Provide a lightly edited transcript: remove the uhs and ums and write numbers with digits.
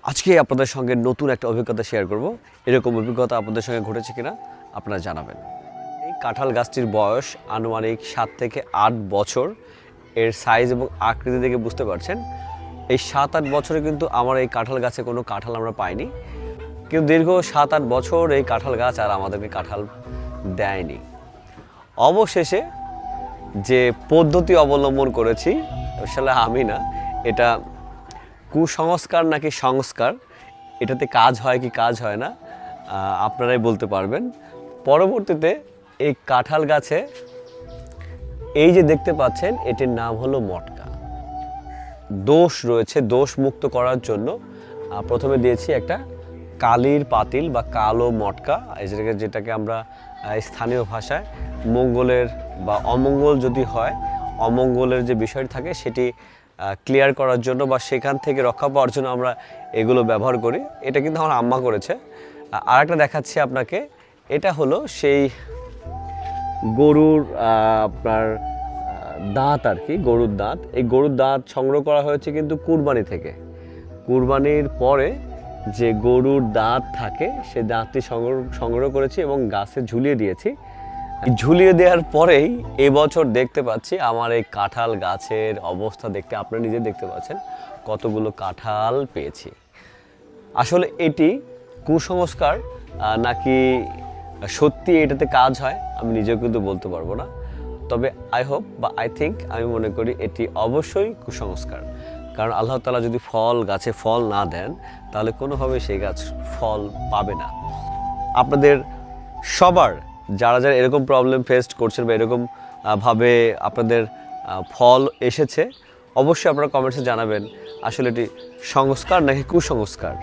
আজকে আপনাদের সঙ্গে নতুন একটা অভিজ্ঞতা শেয়ার করব। এরকম অভিজ্ঞতা আপনাদের সঙ্গে ঘটেছে কিনা আপনারা জানাবেন। এই কাঁঠাল গাছটির বয়স আনুমানিক 7 থেকে 8 বছর। এর সাইজ এবং আকৃতি দেখে বুঝতে পারছেন। এই 7-8 বছরে কিন্তু আমার এই কাঁঠাল গাছে কোনো কাঁঠাল আমরা পাইনি, কিন্তু দীর্ঘ 7-8 বছর এই কাঁঠাল গাছ আর আমাদেরকে কাঁঠাল দেয়নি। অবশেষে যে পদ্ধতি অবলম্বন করেছি, আসলে আমি না, এটা কুসংস্কার নাকি সংস্কার, এটাতে কাজ হয় কি কাজ হয় না আপনারাই বলতে পারবেন। পরবর্তীতে এই কাঁঠাল গাছে এই যে দেখতে পাচ্ছেন, এটির নাম হলো মটকা। দোষ রয়েছে, দোষ মুক্ত করার জন্য প্রথমে দিয়েছি একটা কালির পাতিল বা কালো মটকা, যেটাকে আমরা স্থানীয় ভাষায় মঙ্গলের বা অমঙ্গল যদি হয়, অমঙ্গলের যে বিষয়টি থাকে সেটি ক্লিয়ার করার জন্য বা সেখান থেকে রক্ষা পাওয়ার জন্য আমরা এগুলো ব্যবহার করি। এটা কিন্তু আমার আম্মা করেছে। আর একটা দেখাচ্ছি আপনাকে, এটা হলো সেই গরুর আপনার দাঁত আর কি, গরুর দাঁত। এই গরুর দাঁত সংগ্রহ করা হয়েছে কিন্তু কুরবানি থেকে। কুরবানির পরে যে গরুর দাঁত থাকে সে দাঁতটি সংগ্রহ করেছি এবং গাছে ঝুলিয়ে দিয়েছি। ঝুলিয়ে দেওয়ার পরেই এবছর দেখতে পাচ্ছি আমার এই কাঁঠাল গাছের অবস্থা দেখতে আপনারা নিজে দেখতে পাচ্ছেন কতগুলো কাঁঠাল পেয়েছি। আসলে এটি কুসংস্কার নাকি সত্যি এটাতে কাজ হয় আমি নিজেও কিন্তু বলতে পারবো না, তবে আই হোপ বা আই থিঙ্ক, আমি মনে করি এটি অবশ্যই কুসংস্কার। কারণ আল্লাহ তাআলা যদি গাছে ফল না দেন তাহলে কোনোভাবে সেই গাছ ফল পাবে না। আপনাদের সবার যারা এরকম প্রবলেম ফেস করছেন বা এরকম ভাবে আপনাদের ফল এসেছে, অবশ্যই আপনারা কমেন্টসে জানাবেন আসলে এটি সংস্কার নাকি কুসংস্কার।